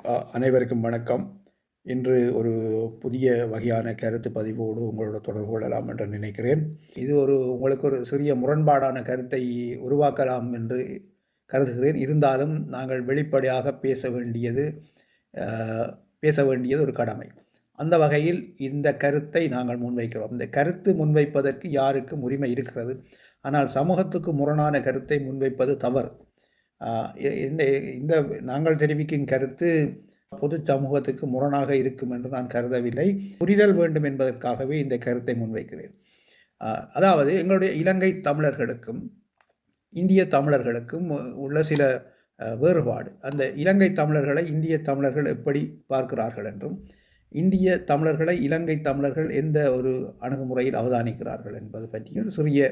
அனைவருக்கும் வணக்கம். இன்று ஒரு புதிய வகையான கருத்து பதிவோடு உங்களோட தொடர்பு கொள்ளலாம் என்று நினைக்கிறேன். இது உங்களுக்கு ஒரு சிறிய முரண்பாடான கருத்தை உருவாக்கலாம் என்று கருதுகிறேன். இருந்தாலும் நாங்கள் வெளிப்படையாக பேச வேண்டியது ஒரு கடமை. அந்த வகையில் இந்த கருத்தை நாங்கள் முன்வைக்கிறோம். இந்த கருத்து முன்வைப்பதற்கு யாருக்கும் உரிமை இருக்கிறது. ஆனால் சமூகத்துக்கு முரணான கருத்தை முன்வைப்பது தவறு. இந்த இந்த நாங்கள் தெரிவிக்கும் கருத்து பொது சமூகத்துக்கு முரணாக இருக்கும் என்று நான் கருதவில்லை. புரிதல் வேண்டும் என்பதற்காகவே இந்த கருத்தை முன்வைக்கிறேன். அதாவது எங்களுடைய இலங்கை தமிழர்களுக்கும் இந்திய தமிழர்களுக்கும் உள்ள சில வேறுபாடு. அந்த இலங்கை தமிழர்களை இந்திய தமிழர்கள் எப்படி பார்க்கிறார்கள் என்றும், இந்திய தமிழர்களை இலங்கை தமிழர்கள் எந்த ஒரு அணுகுமுறையில் அவதானிக்கிறார்கள் என்பது பற்றிய ஒரு சிறிய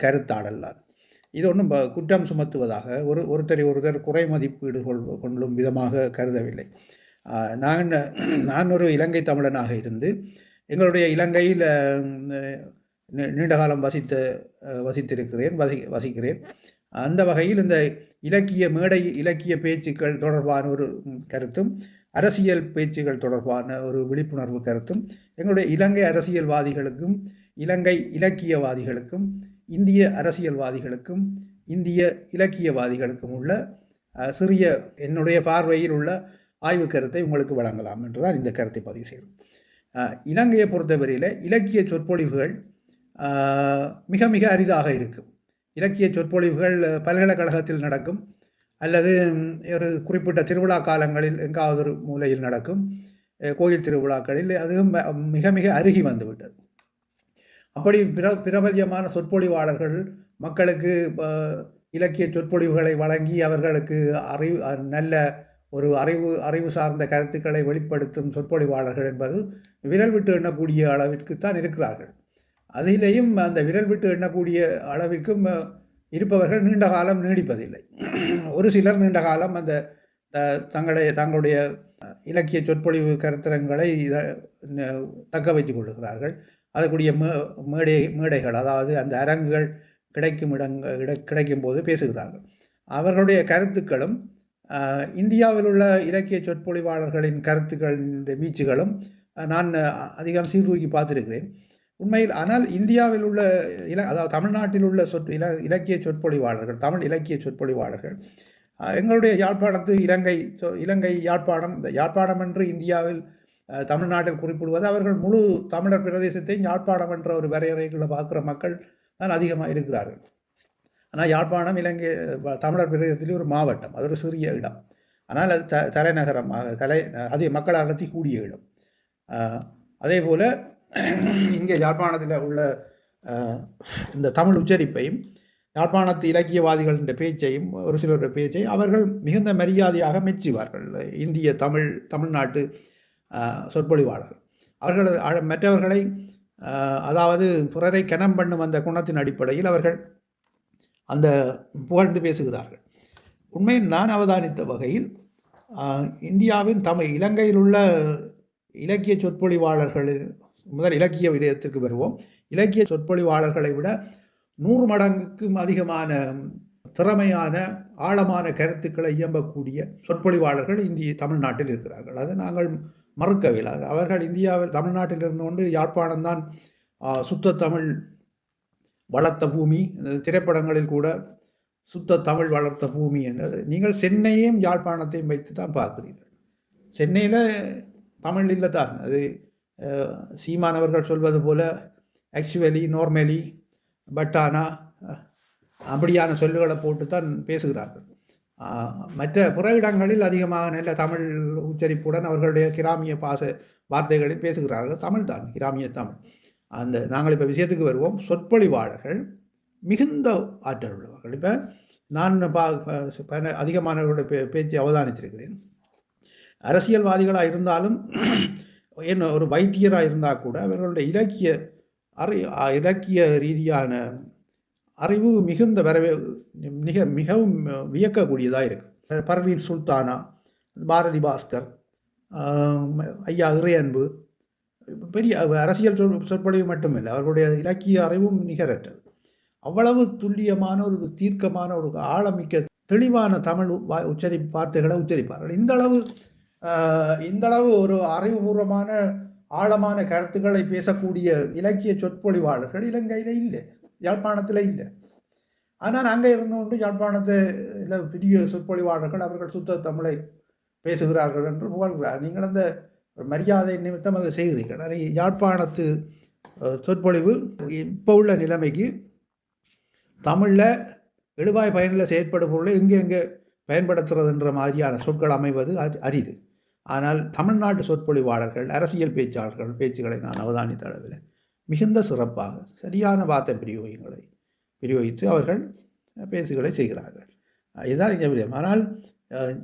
கருத்தாடல் தான். இது ஒன்றும் குற்றம் சுமத்துவதாக ஒருத்தர் குறை மதிப்பீடு கொள்ளும் விதமாக கருதவில்லை. நான் ஒரு இலங்கை தமிழனாக இருந்து எங்களுடைய இலங்கையில் நீண்ட காலம் வசிக்கிறேன். அந்த வகையில் இந்த இலக்கிய பேச்சுக்கள் தொடர்பான ஒரு கருத்தும், அரசியல் பேச்சுக்கள் தொடர்பான ஒரு விழிப்புணர்வு கருத்தும் எங்களுடைய இலங்கை அரசியல்வாதிகளுக்கும் இலங்கை இலக்கியவாதிகளுக்கும் இந்திய அரசியல்வாதிகளுக்கும் இந்திய இலக்கியவாதிகளுக்கும் உள்ள சிறிய என்னுடைய பார்வையில் உள்ள ஆய்வு கருத்தை உங்களுக்கு வழங்கலாம் என்றுதான் இந்த கருத்தை பதிவு செய்கிறோம். இலங்கையை பொறுத்தவரையில் இலக்கிய சொற்பொழிவுகள் மிக மிக அரிதாக இருக்கும். இலக்கிய சொற்பொழிவுகள் பல்கலைக்கழகத்தில் நடக்கும், அல்லது ஒரு குறிப்பிட்ட திருவிழா காலங்களில் எங்காவது ஒரு மூலையில் நடக்கும், கோயில் திருவிழாக்களில் அதுவும் மிக மிக அருகி வந்துவிட்டது. அப்படி பிரபல்யமான சொற்பொழிவாளர்கள் மக்களுக்கு இலக்கிய சொற்பொழிவுகளை வழங்கி அவர்களுக்கு நல்ல ஒரு அறிவு சார்ந்த கருத்துக்களை வெளிப்படுத்தும் சொற்பொழிவாளர்கள் என்பது விரல் விட்டு எண்ணக்கூடிய அளவிற்குத்தான் இருக்கிறார்கள். அதிலேயும் அந்த விரல் விட்டு எண்ணக்கூடிய அளவிற்கும் இருப்பவர்கள் நீண்ட காலம் நீடிப்பதில்லை. ஒரு சிலர் நீண்ட காலம் அந்த தங்களுடைய இலக்கிய சொற்பொழிவு கருத்தரங்களை தக்க வைத்துக் கொள்ளுகிறார்கள். அதற்குரிய மேடைகள், அதாவது அந்த அரங்குகள் கிடைக்கும் போது பேசுகிறார்கள். அவர்களுடைய கருத்துக்களும் இந்தியாவில் உள்ள இலக்கிய சொற்பொழிவாளர்களின் கருத்துக்களின் வீச்சுகளும் நான் அதிகம் சீர்தூக்கி பார்த்திருக்கிறேன் உண்மையில். ஆனால் இந்தியாவில் உள்ள அதாவது தமிழ்நாட்டில் உள்ள இலக்கிய சொற்பொழிவாளர்கள், தமிழ் இலக்கிய சொற்பொழிவாளர்கள் எங்களுடைய யாழ்ப்பாணத்து இலங்கை யாழ்ப்பாணம் என்று இந்தியாவில் தமிழ்நாட்டில் குறிப்பிடுவது அவர்கள் முழு தமிழர் பிரதேசத்தையும் யாழ்ப்பாணம் என்ற ஒரு வரையறைகளை பார்க்குற மக்கள் தான் அதிகமாக இருக்கிறார்கள். ஆனால் யாழ்ப்பாணம் இலங்கை தமிழர் பிரதேசத்திலே ஒரு மாவட்டம், அது ஒரு சிறிய இடம். ஆனால் அது தலைநகரமாக அதிக மக்கள் அடர்த்தி கூடிய இடம். அதே போல் இங்கே யாழ்ப்பாணத்தில் உள்ள இந்த தமிழ் உச்சரிப்பையும் யாழ்ப்பாணத்து இலக்கியவாதிகளின் பேச்சையும் ஒரு சிலருடைய பேச்சையும் அவர்கள் மிகுந்த மரியாதையாக மெச்சுவார்கள். இந்திய தமிழ்நாட்டு சொற்பொழிவாளர்கள் அவர்கள் மற்றவர்களை அதாவது பிறரை கனம் பண்ணும் அந்த குணத்தின் அடிப்படையில் அவர்கள் அந்த புகழ்ந்து பேசுகிறார்கள். உண்மையில் நான் அவதானித்த வகையில் இந்தியாவின் இலங்கையில் உள்ள இலக்கிய சொற்பொழிவாளர்கள், முதல் இலக்கிய விடயத்திற்கு வருவோம். இலக்கிய சொற்பொழிவாளர்களை விட 100 மடங்குக்கும் அதிகமான திறமையான ஆழமான கருத்துக்களை இயம்பக்கூடிய சொற்பொழிவாளர்கள் தமிழ்நாட்டில் இருக்கிறார்கள். அதை நாங்கள் மறுக்கவில்லை. அவர்கள் தமிழ்நாட்டில் இருந்து கொண்டு யாழ்ப்பாணம் தான் சுத்த தமிழ் வளர்த்த பூமி, திரைப்படங்களில் கூட சுத்த தமிழ் வளர்த்த பூமி என்றது. நீங்கள் சென்னையையும் யாழ்ப்பாணத்தையும் வைத்து தான் பார்க்கிறீர்கள். சென்னையில் தமிழ் இல்லை தான், அது சீமானவர்கள் சொல்வது போல ஆக்சுவலி, நார்மலி, பட்டானா அப்படியான சொல்லுகளை போட்டு தான் பேசுகிறார்கள். மற்ற புற இடங்களில் அதிகமாக நல்ல தமிழ் உச்சரிப்புடன் அவர்களுடைய கிராமிய வார்த்தைகளில் பேசுகிறார்கள். தமிழ் தான், கிராமிய தமிழ். நாங்கள் இப்போ விஷயத்துக்கு வருவோம். சொற்பொழிவாளர்கள் மிகுந்த ஆற்றல் உள்ளவர்கள். இப்போ நான் அதிகமானவர்களுடைய பேச்சை அவதானித்திருக்கிறேன். அரசியல்வாதிகளாக இருந்தாலும் என்ன ஒரு வைத்தியராக இருந்தால் கூட அவர்களுடைய இலக்கிய ரீதியான அறிவு மிகுந்த மிகவும் வியக்கக்கூடியதாக இருக்குது. பர்வீன் சுல்தானா, பாரதி பாஸ்கர், ஐயா இறையன்பு, பெரிய அரசியல் சொற்பொழிவு மட்டுமில்லை, அவர்களுடைய இலக்கிய அறிவும் நிகரற்றது. அவ்வளவு துல்லியமான ஒரு தீர்க்கமான ஒரு ஆழமிக்க தெளிவான தமிழ் வார்த்தைகளை உச்சரிப்பார்கள். இந்தளவு ஒரு அறிவுபூர்வமான ஆழமான கருத்துக்களை பேசக்கூடிய இலக்கிய சொற்பொழிவாளர்கள் இலங்கையில் இல்லை, யாழ்ப்பாணத்தில் இல்லை. ஆனால் அங்கே இருந்து கொண்டு யாழ்ப்பாணத்தில் பெரிய சொற்பொழிவாளர்கள் அவர்கள் சுத்த தமிழை பேசுகிறார்கள் என்று புகழ்கிறார். நீங்கள் அந்த மரியாதை நிமித்தம் அதை செய்கிறீர்கள். அதை யாழ்ப்பாணத்து சொற்பொழிவு இப்போ உள்ள நிலைமைக்கு தமிழில் எழுவாய் பயனில் செயற்படும் பொருளை எங்கே பயன்படுத்துறதுன்ற மாதிரியான சொற்கள் அமைவது அரிது. ஆனால் தமிழ்நாட்டு சொற்பொழிவாளர்கள், அரசியல் பேச்சுகளை நான் அவதானித்த அளவில் மிகுந்த சிறப்பாக சரியான வார்த்தை பிரயோகித்து அவர்கள் பேச்சுகளை செய்கிறார்கள். இதுதான் இந்த விடயம். ஆனால்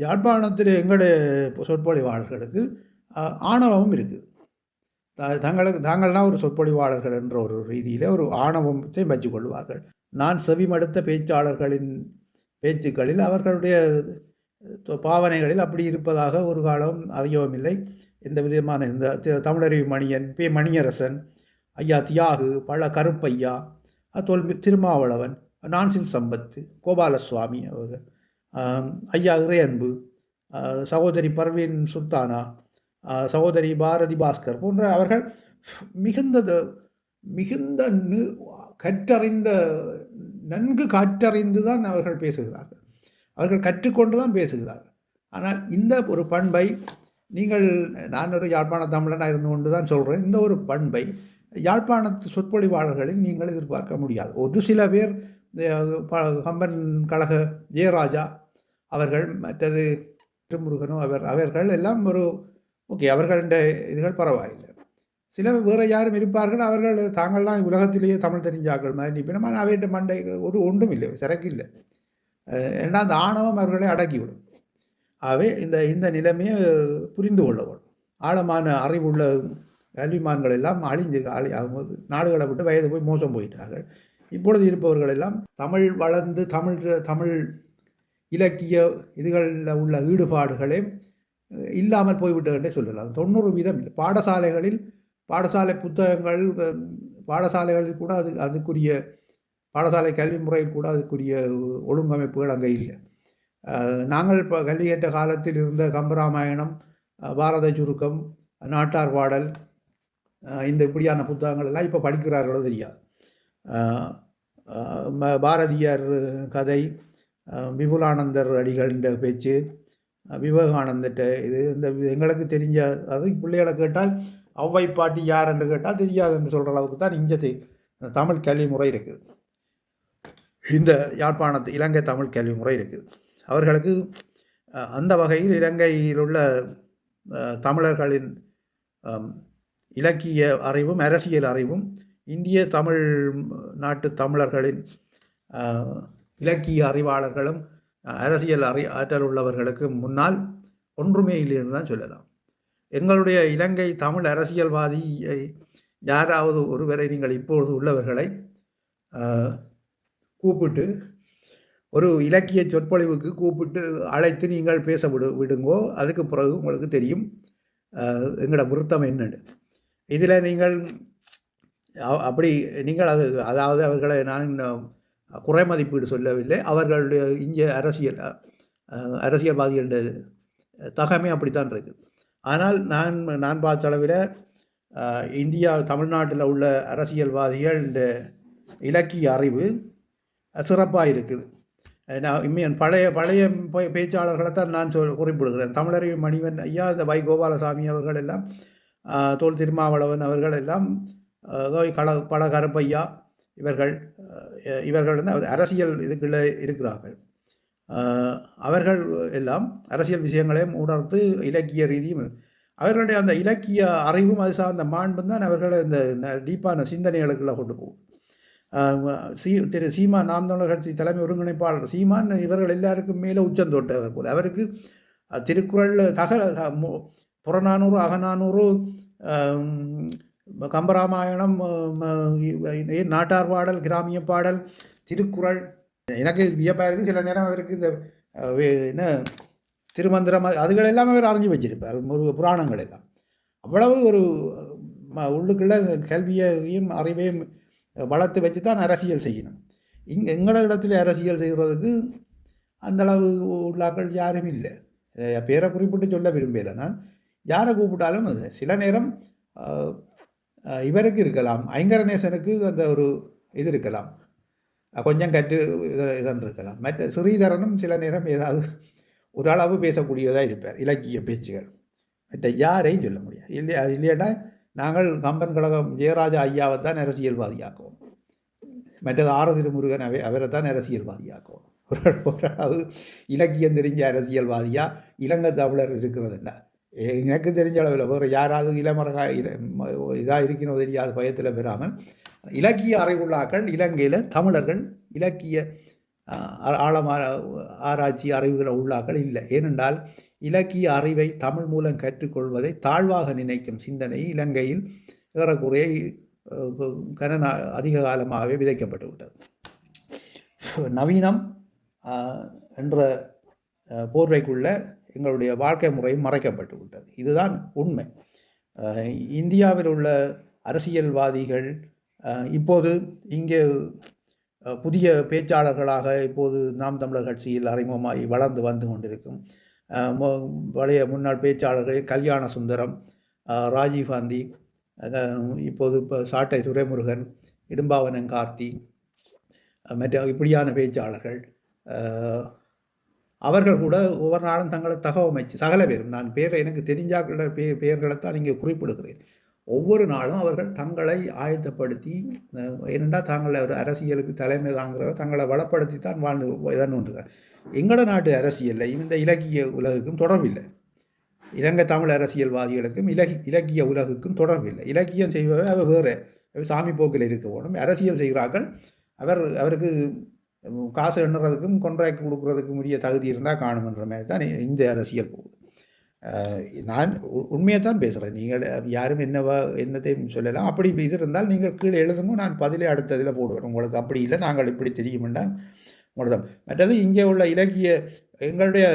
யாழ்ப்பாணத்தில் எங்களுடைய சொற்பொழிவாளர்களுக்கு ஆணவமும் இருக்குது. தாங்கள்தான் ஒரு சொற்பொழிவாளர்கள் என்ற ஒரு ரீதியில் ஒரு ஆணவத்தை வச்சுக்கொள்வார்கள். நான் செவிமடுத்த பேச்சாளர்களின் பேச்சுக்களில் அவர்களுடைய பாவனைகளில் அப்படி இருப்பதாக ஒரு காலம் அறியவும் இல்லை. எந்த விதமான இந்த தமிழறிவு மணியன், மணியரசன், ஐயா தியாகு, பழ கருப்பையா, திருமாவளவன், நான்சில் சம்பத்து, கோபாலசுவாமி அவர்கள், ஐயா இறையன்பு, சகோதரி பர்வீன் சுல்தானா, சகோதரி பாரதி பாஸ்கர் போன்ற அவர்கள் மிகுந்த நன்கு கற்றறிந்து தான் அவர்கள் பேசுகிறார்கள். அவர்கள் கற்றுக்கொண்டு தான் பேசுகிறார்கள். ஆனால் இந்த ஒரு பண்பை நான் ஒரு யாழ்ப்பாண தமிழனாக இருந்து கொண்டு தான் சொல்கிறேன், இந்த ஒரு பண்பை யாழ்ப்பாணத்து சொற்பொழிவாளர்களில் நீங்கள் எதிர்பார்க்க முடியாது. ஒரு சில பேர் கம்பன் கழக ஜெயராஜா அவர்கள், மற்றது திருமுருகனோ அவர்கள் எல்லாம் ஒரு ஓகே, அவர்களுடைய இதுகள் பரவாயில்லை. சில வேறு யாரும் இருப்பார்கள், அவர்கள் தாங்கள்லாம் உலகத்திலேயே தமிழ் தெரிஞ்சாக்கள் மாதிரி நிற்பினமான அவையிட்ட மண்டை ஒன்றும் இல்லை, சரக்கு இல்லை. ஏன்னா அந்த ஆணவம் அவர்களை அடக்கிவிடும். ஆகவே இந்த நிலைமையை புரிந்து கொள்ளவும் ஆழமான அறிவுள்ள கல்விமான்கள் எல்லாம் அழிஞ்சு நாடுகளை விட்டு வயது போய் மோசம் போயிட்டார்கள். இப்பொழுது இருப்பவர்கள் எல்லாம் தமிழ் வளர்ந்து தமிழ் இலக்கிய இதுகளில் உள்ள ஈடுபாடுகளே இல்லாமல் போய்விட்டதுன்றே சொல்லலாம். 90% இல்லை. பாடசாலை புத்தகங்கள், பாடசாலைகளில் கூட அதுக்குரிய பாடசாலை கல்வி முறையில் கூட அதுக்குரிய ஒழுங்கமைப்புகள் அங்கே இல்லை. நாங்கள் இப்போ கல்வி கேட்ட காலத்தில் இருந்த கம்பராமாயணம், பாரத சுருக்கம், நாட்டார் பாடல், இந்த இப்படியான புத்தகங்கள் எல்லாம் இப்போ படிக்கிறார்களோ தெரியாது. பாரதியார் கதை, விபுலானந்தர் அடிகளின் பேச்சு, விவேகானந்தட்ட இது எங்களுக்கு தெரிஞ்ச அது பிள்ளைகளை கேட்டால் ஔவை பாட்டி யார் என்று கேட்டால் தெரியாது என்று சொல்கிற அளவுக்கு தான் இங்கே தமிழ் கல்வி முறை இருக்குது. இந்த யாழ்ப்பாணத்து இலங்கை தமிழ் கல்வி முறை இருக்குது. அவர்களுக்கு அந்த வகையில் இலங்கையில் உள்ள தமிழர்களின் இலக்கிய அறிவும் அரசியல் அறிவும் இந்திய தமிழ் நாட்டு தமிழர்களின் இலக்கிய அறிவாளர்களும் அரசியல் ஆற்றல் உள்ளவர்களுக்கு முன்னால் ஒன்றுமே இல்லைன்னு தான் சொல்லலாம். எங்களுடைய இலங்கை தமிழ் அரசியல்வாதியை யாராவது ஒருவரை நீங்கள் இப்பொழுது உள்ளவர்களை கூப்பிட்டு ஒரு இலக்கிய சொற்பொழிவுக்கு கூப்பிட்டு அழைத்து நீங்கள் பேச விடுங்கோ. அதுக்கு பிறகு உங்களுக்கு தெரியும் எங்களோட விருத்தம் என்னன்னு. இதில் நீங்கள் அதாவது அவர்களை நான் குறை மதிப்பீடு சொல்லவில்லை. அவர்களுடைய இங்கே அரசியல்வாதிகளுடைய தகமை அப்படித்தான் இருக்குது. ஆனால் நான் பார்த்த அளவில் இந்தியா தமிழ்நாட்டில் உள்ள அரசியல்வாதிகள் இந்த இலக்கிய அறிவு சிறப்பாக இருக்குது. நான் பழைய பேச்சாளர்களை தான் நான் குறிப்பிடுகிறேன். தமிழறிவு மணிவன் ஐயா, இந்த வை கோபாலசாமி அவர்கள் எல்லாம், தோல் திருமாவளவன் அவர்கள் எல்லாம், பல கருப்பையா இவர்கள் வந்து அரசியல் இதுக்குள்ளே இருக்கிறார்கள். அவர்கள் எல்லாம் அரசியல் விஷயங்களையும் உணர்த்து இலக்கிய ரீதியும் அவர்களுடைய அந்த இலக்கிய அறிவும் அது சார்ந்த மாண்பும் தான் அவர்களை இந்த டீப்பான சிந்தனைகளுக்குள்ள கொண்டு போகும். திரு சீமான், நாம் தமிழர் கட்சி தலைமை ஒருங்கிணைப்பாளர் சீமான் இவர்கள் எல்லாருக்கும் மேலே உச்சம் தொட்டவர் போல். அவருக்கு திருக்குறள் புறநானூறு, அகநானூறு, கம்பராமாயணம், நாட்டார் பாடல், கிராமிய பாடல், திருக்குறள், எனக்கு வியப்பாக இருக்குது. சில நேரம் அவருக்கு இந்த என்ன திருமந்திரம் அதுகள் எல்லாம் அவர் அறிஞ்சு வச்சிருப்பார். புராணங்கள் எல்லாம் அவ்வளவு ஒரு உள்ளுக்குள்ள கல்வியையும் அறிவையும் வளர்த்து வச்சு தான் அரசியல் செய்யணும். எங்களோட இடத்துல அரசியல் செய்கிறதுக்கு அந்தளவு உள்ளாக்கள் யாரும் இல்லை. பேரை குறிப்பிட்டு சொல்ல விரும்பலை நான். யாரை கூப்பிட்டாலும் சில நேரம் இவருக்கு இருக்கலாம், ஐங்கரநேசனுக்கு அந்த ஒரு இது இருக்கலாம், கொஞ்சம் கற்று இதன் இருக்கலாம். மற்ற ஸ்ரீதரனும் சில நேரம் ஏதாவது ஒரு அளவு பேசக்கூடியதாக இருப்பார் இலக்கிய பேச்சுகள். மற்ற யாரையும் சொல்ல முடியாது. இல்லையாட்டா நாங்கள் கம்பன் கழகம் ஜெயராஜா ஐயாவை தான் அரசியல்வாதியாக்குவோம். மற்றது ஆர திருமுருகன் அவரை தான் அரசியல்வாதியாக்குவோம். ஒரு அளவு இலக்கியம் தெரிஞ்ச அரசியல்வாதியாக இலங்கை தமிழர் இருக்கிறதுண்டா எனக்கு தெரிஞ்ச அளவில் வேறு யாராவது இளமரகா இதாக இருக்கணும் தெரியாத பயத்தில் பெறாமல் இலக்கிய அறிவுள்ளாக்கள் இலங்கையில் தமிழர்கள் இலக்கிய ஆழமான ஆராய்ச்சி அறிவுகளை உள்ளாக்கள் இல்லை. ஏனென்றால் இலக்கிய அறிவை தமிழ் மூலம் கற்றுக்கொள்வதை தாழ்வாக நினைக்கும் சிந்தனை இலங்கையில் ஏறக்குறைய அதிக காலமாகவே விதைக்கப்பட்டு விட்டது. நவீனம் என்ற போர்வைக்குள்ள எங்களுடைய வாழ்க்கை முறையும் மறைக்கப்பட்டு விட்டது. இதுதான் உண்மை. இந்தியாவில் உள்ள அரசியல்வாதிகள் இப்போது இங்கே புதிய பேச்சாளர்களாக இப்போது நாம் தமிழர் கட்சியில் அறிமுகமாகி வளர்ந்து வந்து கொண்டிருக்கும் பழைய முன்னாள் பேச்சாளர்கள் கல்யாண சுந்தரம், ராஜீவ்காந்தி, இப்போது சாட்டை துரைமுருகன், இடும்பாவனம் கார்த்தி, மற்ற இப்படியான பேச்சாளர்கள் அவர்கள் கூட ஒவ்வொரு நாளும் தங்களை தகவமைச்சு சகல பேரும் நான் பேரை எனக்கு தெரிஞ்சாக்கள பெயர்களைத்தான் இங்கே குறிப்பிடுகிறேன். ஒவ்வொரு நாளும் அவர்கள் தங்களை ஆயத்தப்படுத்தி ஏனென்றால் தாங்களை ஒரு அரசியலுக்கு தலைமை தாங்கிறவர் தங்களை வளப்படுத்தித்தான் வாழ்ந்து இதான் ஒன்றுங்க. எங்களோட நாட்டு அரசியலில் இந்த இலக்கிய உலகுக்கும் தொடர்பில்லை. இலங்கை தமிழ் அரசியல்வாதிகளுக்கும் இலக்கிய உலகுக்கும் தொடர்பில்லை. இலக்கியம் செய்பவர் அவர் வேறு சாமி போக்கில் இருக்க போகணும். அரசியல் செய்கிறார்கள் அவருக்கு காசு எண்ணுறதுக்கும் கொன்ட்ராக்ட் கொடுக்குறதுக்கும் உரிய தகுதி இருந்தால் காணுமன்ற மாதிரி தான் இந்த அரசியல் போகுது. நான் உண்மையை தான் பேசுகிறேன். நீங்கள் யாரும் என்னத்தையும் சொல்லலாம். அப்படி இது இருந்தால் நீங்கள் கீழே எழுதுங்க, நான் பதிலே அடுத்ததில் போடுவேன். உங்களுக்கு அப்படி இல்லை நாங்கள் இப்படி தெரியுமெண்டா உங்களுக்கு தான். மற்றது இங்கே உள்ள இலக்கிய எங்களுடைய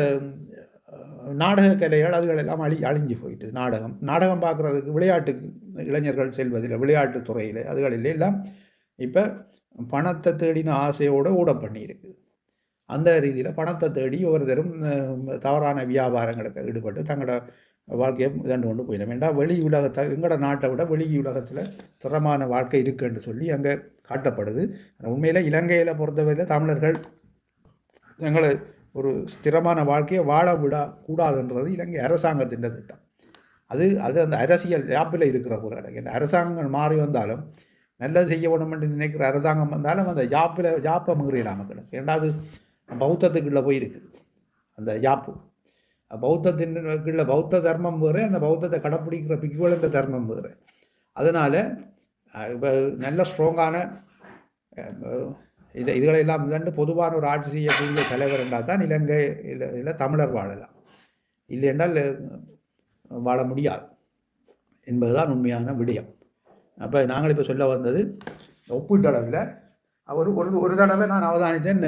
நாடக கலைகள் அதுகளெல்லாம் அழிஞ்சு போயிட்டு நாடகம் பார்க்குறதுக்கு விளையாட்டுக்கு இளைஞர்கள் செல்வதில் விளையாட்டு துறையில் அதுகளில் எல்லாம் இப்போ பணத்தை தேடின ஆசையோடு ஊட பண்ணியிருக்கு. அந்த ரீதியில் பணத்தை தேடி ஒவ்வொருத்தரும் தவறான வியாபாரங்களுக்கு ஈடுபட்டு தங்களோட வாழ்க்கையை இதண்டு கொண்டு போயிடும். ஏன்டா வெளி உலகத்தை எங்களோட நாட்டை விட வெளி உலகத்தில் திறமான வாழ்க்கை இருக்குன்னு சொல்லி அங்கே காட்டப்படுது. உண்மையில் இலங்கையில் பொறுத்தவரையில் தமிழர்கள் எங்களை ஒரு ஸ்திரமான வாழ்க்கையை வாழ கூடாதுன்றது இலங்கை அரசாங்கத்தின் திட்டம். அது அந்த அரசியல் யாப்பில் இருக்கிற ஒரு இடம். அரசாங்கங்கள் மாறி வந்தாலும் நல்லது செய்ய வேணும் என்று நினைக்கிற அரசாங்கம் வந்தாலும் அந்த யாப்பை மீறிடாமல் கிடக்கு. ரெண்டாவது பௌத்தத்துக்குள்ளே போயிருக்குது அந்த யாப்பு. பௌத்தத்தின்குள்ள பௌத்த தர்மம் வேறு, அந்த பௌத்தத்தை கடைப்பிடிக்கிற பிக்குவலந்த தர்மம் வேறு. அதனால் இப்போ நல்ல ஸ்ட்ராங்கான இதுகளெல்லாம் இதண்டு பொதுவான ஒரு ஆட்சி செய்யக்கூடிய தலைவர் என்றால் தான் இலங்கையில் தமிழர் வாழலாம். இல்லை என்றால் வாழ முடியாது என்பதுதான் உண்மையான விடயம். அப்போ நாங்கள் இப்போ சொல்ல வந்தது ஒப்பீட்டளவில் ஒரு தடவை நான் அவதானித்தேன்.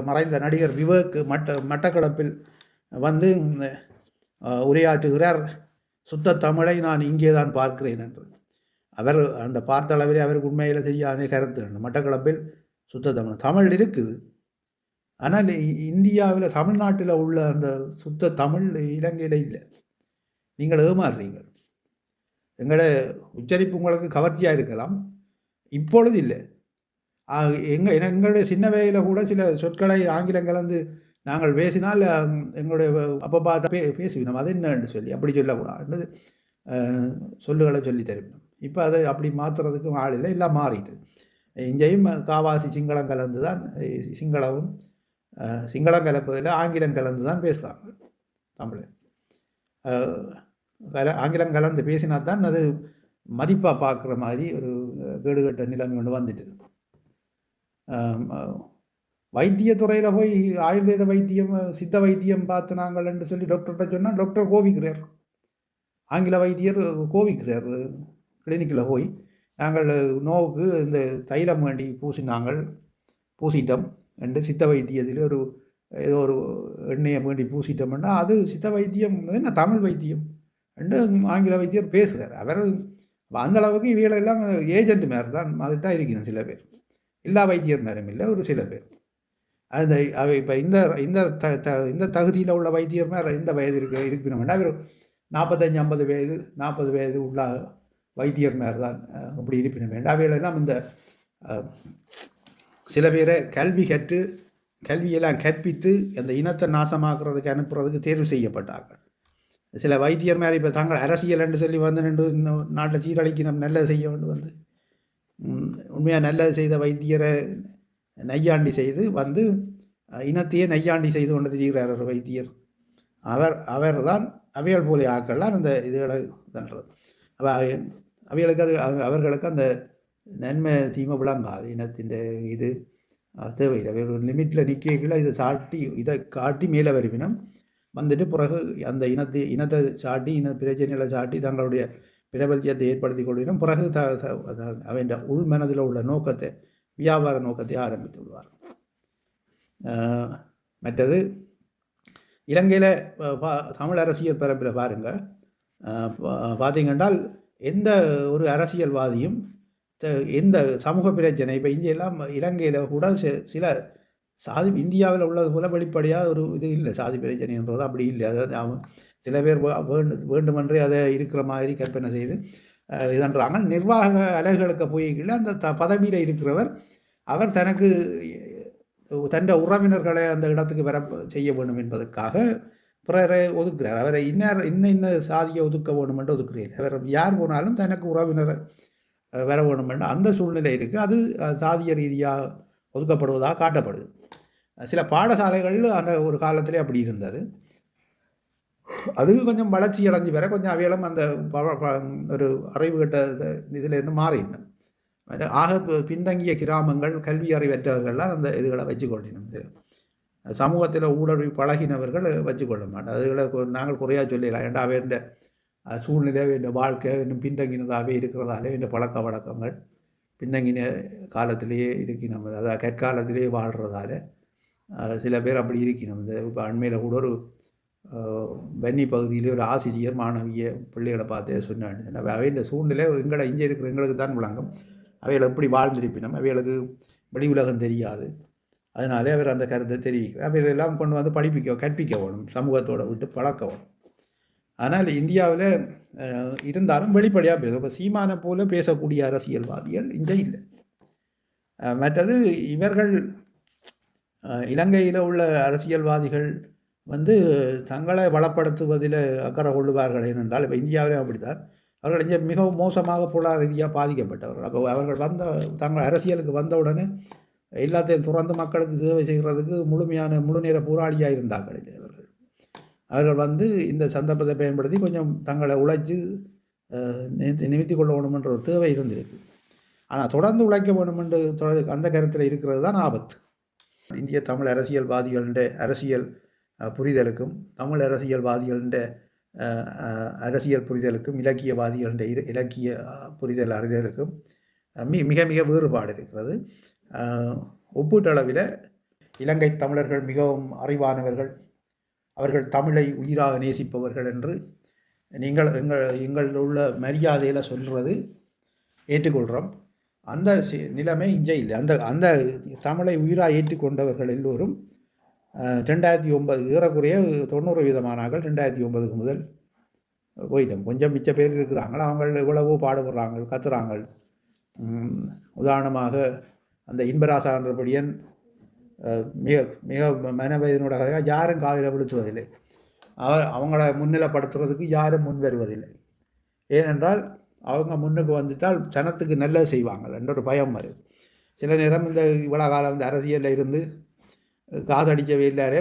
மறைந்த நடிகர் விவேக் மட்டக்களப்பில் வந்து உரையாற்றுகிறார். சுத்த தமிழை நான் இங்கே தான் பார்க்கிறேன் என்று. அவர் அந்த பார்த்த அளவிலே அவருக்கு உண்மையில் தெரியாத கருத்து. மட்டக்களப்பில் சுத்த தமிழ் இருக்குது, ஆனால் இந்தியாவில் தமிழ்நாட்டில் உள்ள அந்த சுத்த தமிழ் இலங்கையில் இல்லை. நீங்கள் ஏமாறுறீங்க. எங்களோட உச்சரிப்பு உங்களுக்கு கவர்ச்சியாக இருக்கலாம், இப்பொழுது இல்லை. எங்களுடைய சின்ன வயதில் கூட சில சொற்களை ஆங்கிலம் கலந்து நாங்கள் பேசினால் எங்களுடைய அப்போ பார்த்தா பேசுவினோம். அது என்னன்னு சொல்லி அப்படி சொல்லக்கூடாது சொல்லுகளை சொல்லி தருவினோம். இப்போ அதை அப்படி மாற்றுறதுக்கும் ஆள் இல்லை, எல்லாம் மாறிட்டு. இங்கேயும் காவாசி சிங்களம் கலந்து தான் சிங்களம் கலப்பதில் ஆங்கிலம் கலந்து தான் பேசுகிறாங்க. தமிழ் ஆங்கிலம் கலந்து பேசினா தான் அது மதிப்பாக பார்க்குற மாதிரி ஒரு கேடுகட்ட நிலைமை ஒன்று வந்துட்டு. வைத்தியத்துறையில் போய் ஆயுர்வேத வைத்தியம் சித்த வைத்தியம் பார்த்து நாங்கள் என்று சொல்லி டாக்டர்கிட்ட சொன்னால் டாக்டர் கோவிக்கிறார். ஆங்கில வைத்தியர் கோவிக்கிறார். கிளினிக்கில் போய் நாங்கள் நோவுக்கு இந்த தைலம் வேண்டி பூசிட்டோம் என்று சித்த வைத்தியத்தில் ஏதோ ஒரு எண்ணெயை வேண்டி பூசிட்டோம்னா அது சித்த வைத்தியம் என்ன தமிழ் வைத்தியம் என்று ஆங்கில வைத்தியர் பேசுகிறார். அவர் அந்த அளவுக்கு இவைகளெல்லாம் ஏஜென்ட் மாரி தான் அதுதான் இருக்கணும். சில பேர் எல்லா வைத்தியர் நேரம் இல்லை, ஒரு சில பேர். அந்த அவை இப்போ இந்த இந்த இந்த தகுதியில் உள்ள வைத்தியர்னா இந்த வயது இருக்கணும் அவர் 45-50 வயது 40 வயது உள்ள வைத்தியர்மார் தான் அப்படி இருப்பினும் வேண்டாம். அவைகளெல்லாம் இந்த சில பேரை கல்வியெல்லாம் கற்பித்து அந்த இனத்தை நாசமாக்குறதுக்கு அனுப்புறதுக்கு தேர்வு செய்யப்பட்டார்கள். சில வைத்தியர்மார் இப்போ தாங்கள் அரசியல் என்று சொல்லி வந்து நின்று நாட்டை சீரழிக்கணும் நல்லது செய்ய வேண்டும் வந்து உண்மையாக நல்லது செய்த வைத்தியரை நையாண்டி செய்து வந்து இனத்தையே நையாண்டி செய்து கொண்டு திரிகிறார் ஒரு வைத்தியர். அவர் தான் அவைகள் போல ஆக்கள்லாம் அந்த இதுகளை தன்றது. அவைகளுக்கு அவர்களுக்கு அந்த நன்மை தீமை விளங்காது. இனத்தின் இது தேவையில்லை. ஒரு லிமிட்டில் நிற்கல இதை காட்டி மேலே வருவினம் வந்துட்டு பிறகு அந்த இனத்தை சாட்டி பிரச்சனைகளை சாட்டி தங்களுடைய பிரபல்யத்தை ஏற்படுத்தி கொள்ளினும் பிறகு அவன் உள் மனதில் உள்ள நோக்கத்தை வியாபார நோக்கத்தை ஆரம்பித்து விடுவார். மற்றது இலங்கையில் தமிழ் அரசியல் பரப்பில் பாருங்கள், பார்த்தீங்கன்றால் எந்த ஒரு அரசியல்வாதியும் எந்த சமூக பிரச்சனை இப்போ இங்கெல்லாம் இலங்கையில் கூட சில சாதி இந்தியாவில் உள்ளது போல வெளிப்படையாக ஒரு இது இல்லை. சாதி பிரச்சனைன்றது அப்படி இல்லை. அதாவது சில பேர் வேண்டுமென்றே அதை இருக்கிற மாதிரி கற்பனை செய்து இதன்றாங்க. நிர்வாக அலகுகளுக்கு போய்கல அந்த பதவியில் இருக்கிறவர் அவர் தனக்கு தன் உறவினர்களை அந்த இடத்துக்கு வர செய்ய வேண்டும் என்பதற்காக பிறரை ஒதுக்குறார். அவரை இன்ன சாதியை ஒதுக்க வேணும் என்று ஒதுக்குறீர்கள். அவர் யார் போனாலும் தனக்கு உறவினரை வர வேணும் என்று அந்த சூழ்நிலை இருக்குது. அது சாதிய ரீதியாக ஒதுக்கப்படுவதாக காட்டப்படுது. சில பாடசாலைகள் அந்த ஒரு காலத்திலே அப்படி இருந்தது. அது கொஞ்சம் வளர்ச்சி அடைஞ்சு வர கொஞ்சம் அவைகளும் அந்த ஒரு அறிவு கட்ட இதிலேருந்து மாறிடணும். ஆக பின்தங்கிய கிராமங்கள் கல்வி அறிவற்றவர்கள்லாம் அந்த இதுகளை வச்சுக்கொள்ளணும். சமூகத்தில் ஊடுருவி பழகினவர்கள் வச்சுக்கொள்ள மாட்டோம். அதுகளை நாங்கள் குறையாக சொல்லிடலாம். ஏன்டா வேண்ட சூழ்நிலை வேண்ட வாழ்க்கை இன்னும் பின்தங்கினதாகவே இருக்கிறதாலே இந்த பழக்க வழக்கங்கள் பின்தங்கின காலத்திலேயே இருக்கணும். அதாவது கற்காலத்திலேயே வாழ்கிறதால சில பேர் அப்படி இருக்கணும். இந்த இப்போ அண்மையில் கூட ஒரு வன்னி பகுதியிலே ஒரு ஆசிரியர் மாணவிய பிள்ளைகளை பார்த்து சொன்னாங்க. அவை இந்த சூழ்நிலை எங்களை இங்கே இருக்கிற எங்களுக்கு தான் விளங்கும். அவைகளை எப்படி வாழ்ந்திருப்பினோம், அவைகளுக்கு வெளி உலகம் தெரியாது. அதனாலே அவர் அந்த கருத்தை தெரிவிக்கிறார். அவைகளெல்லாம் கொண்டு வந்து கற்பிக்க வேணும், சமூகத்தோடு விட்டு பழக்க வேணும். ஆனால் இந்தியாவில் இருந்தாலும் வெளிப்படையாக பேசும். இப்போ சீமானை போல பேசக்கூடிய அரசியல்வாதிகள் இங்கே இல்லை. மற்றது இவர்கள் இலங்கையில் உள்ள அரசியல்வாதிகள் வந்து தங்களை வளப்படுத்துவதில் அக்கறை கொள்ளுவார்கள். ஏனென்றால் இப்போ இந்தியாவிலே அப்படித்தான். அவர்கள் இங்கே மிகவும் மோசமாக பொருளாதார ரீதியாக பாதிக்கப்பட்டவர்கள். அப்போ அவர்கள் தங்கள் அரசியலுக்கு வந்தவுடனே எல்லாத்தையும் துறந்து மக்களுக்கு சேவை செய்கிறதுக்கு முழு நேர போராளியாக இருந்தார்கள். அவர்கள் வந்து இந்த சந்தர்ப்பத்தை பயன்படுத்தி கொஞ்சம் தங்களை உழைச்சி நிமித்தி கொள்ள வேண்டும் என்ற ஒரு தேவை இருந்திருக்கு. ஆனால் தொடர்ந்து உழைக்க வேண்டும் என்று அந்த கருத்தில் இருக்கிறது தான் ஆபத்து. இந்திய தமிழ் அரசியல்வாதிகளுடைய அரசியல் புரிதலுக்கும் தமிழ் அரசியல்வாதிகளுடைய அரசியல் புரிதலுக்கும் இலக்கியவாதிகளுடைய இலக்கிய புரிதல் அறிதலுக்கும் மிக மிக வேறுபாடு இருக்கிறது. ஒப்பீட்டளவில் இலங்கை தமிழர்கள் மிகவும் அறிவானவர்கள், அவர்கள் தமிழை உயிராக நேசிப்பவர்கள் என்று எங்கள் உள்ள மரியாதையில் சொல்கிறது ஏற்றுக்கொள்கிறோம். அந்த நிலைமை இங்கே இல்லை. அந்த தமிழை உயிராக ஏற்றுக்கொண்டவர்கள் எல்லோரும் 2009 ஏறக்குறைய 90% 2009 முதல் போயிட்டோம். கொஞ்சம் மிச்ச பேர் இருக்கிறாங்க. அவங்க எவ்வளவோ பாடுபடுறாங்க, கத்துறாங்க. உதாரணமாக அந்த இன்பராசா என்றபடியன் மிக மிக மனவேதனோட யாரும் காதில் விழுத்துவதில்லை. அவங்கள முன்னிலைப்படுத்துறதுக்கு யாரும் முன் வருவதில்லை. ஏனென்றால் அவங்க முன்னுக்கு வந்துட்டால் ஜனத்துக்கு நல்லது செய்வாங்க என்ற ஒரு பயம் வருது. சில நேரம் இந்த இவ்வளோ காலம் இந்த அரசியலில் இருந்து காசு அடிக்கவே எல்லாரே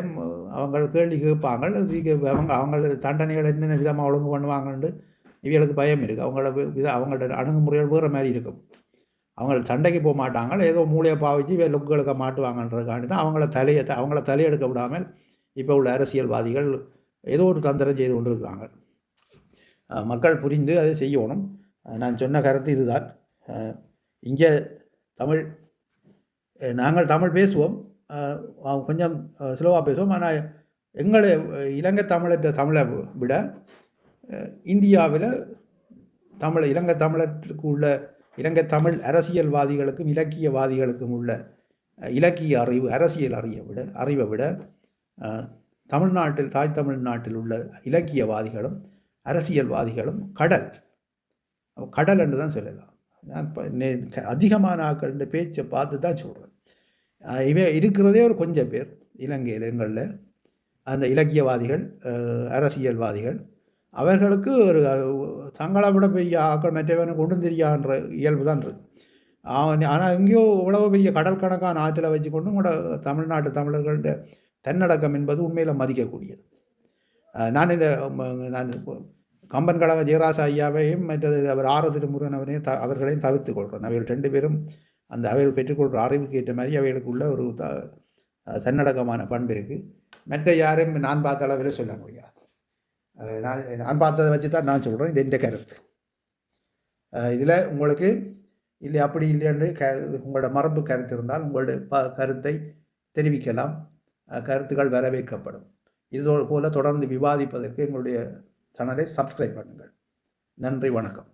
அவங்க கேள்வி கேட்பாங்க. அவங்க தண்டனைகள் என்னென்ன விதமாக ஒழுங்கு பண்ணுவாங்கன்னு இவங்களுக்கு பயம் இருக்குது. அவங்களோட அணுகுமுறைகள் வேறு மாதிரி இருக்கும். அவங்க சண்டைக்கு போக மாட்டாங்க, ஏதோ மூளையை பாவிச்சு லுக்குகளுக்க மாட்டுவாங்கன்றதுக்காண்டி தான் அவங்கள தலையெடுக்க விடாமல் இப்போ உள்ள அரசியல்வாதிகள் ஏதோ ஒரு தந்திரம் செய்து கொண்டு இருக்கிறாங்க. மக்கள் புரிந்து அதை செய்யணும். நான் சொன்ன கருத்து இதுதான். இங்கே நாங்கள் தமிழ் பேசுவோம், கொஞ்சம் ஸ்லோவாக பேசுவோம். ஆனால் எங்களை இலங்கை தமிழை விட இந்தியாவில் இலங்கை தமிழருக்கு உள்ள இலங்கை தமிழ் அரசியல்வாதிகளுக்கும் இலக்கியவாதிகளுக்கும் உள்ள இலக்கிய அறிவு, அரசியல் அறிவை விட தமிழ்நாட்டில், தாய் தமிழ்நாட்டில் உள்ள இலக்கியவாதிகளும் அரசியல்வாதிகளும் கடல் என்று தான் சொல்லலாம். நான் அதிகமான ஆக்கள் பேச்சை பார்த்து தான் சொல்கிறேன். இருக்கிறதே ஒரு கொஞ்சம் பேர் இலங்கையில், எங்களில் அந்த இலக்கியவாதிகள், அரசியல்வாதிகள், அவர்களுக்கு ஒரு தங்களை விட பெரிய ஆக்கள் மற்றவனுக்கு ஒன்றும் தெரியான்ற இயல்பு தான் இருக்குது. ஆனால் எங்கேயோ இவ்வளவு பெரிய கடல் கணக்கான ஆற்றில் வச்சு கொண்டு கூட தமிழ்நாட்டு தமிழர்கள்ட தன்னடக்கம் என்பது உண்மையில் மதிக்கக்கூடியது. நான் கம்பன் கழக ஜெயராச ஐயாவையும் மற்றது அவர் ஆர திருமுருகன் அவர்களையும் தவிர்த்து கொள்கிறேன். அவைகள் 2 பேரும் அந்த அவைகள் பெற்றுக்கொள்கிற அறிவுக்கு ஏற்ற மாதிரி அவைகளுக்கு உள்ள ஒரு தன்னடக்கமான பண்பு இருக்குது. மற்ற யாரையும் நான் பார்த்த அளவில் சொல்ல முடியாது. நான் பார்த்ததை வச்சு தான் நான் சொல்கிறேன். இது என்ற கருத்து. இதில் உங்களுக்கு இல்லை அப்படி இல்லைன்னு உங்களோட மரபு கருத்து இருந்தால் உங்களுடைய கருத்தை தெரிவிக்கலாம். கருத்துக்கள் வரவேற்கப்படும். இதோடு போல தொடர்ந்து விவாதிப்பதற்கு எங்களுடைய சேனலை சப்ஸ்கிரைப் பண்ணுங்கள். நன்றி, வணக்கம்.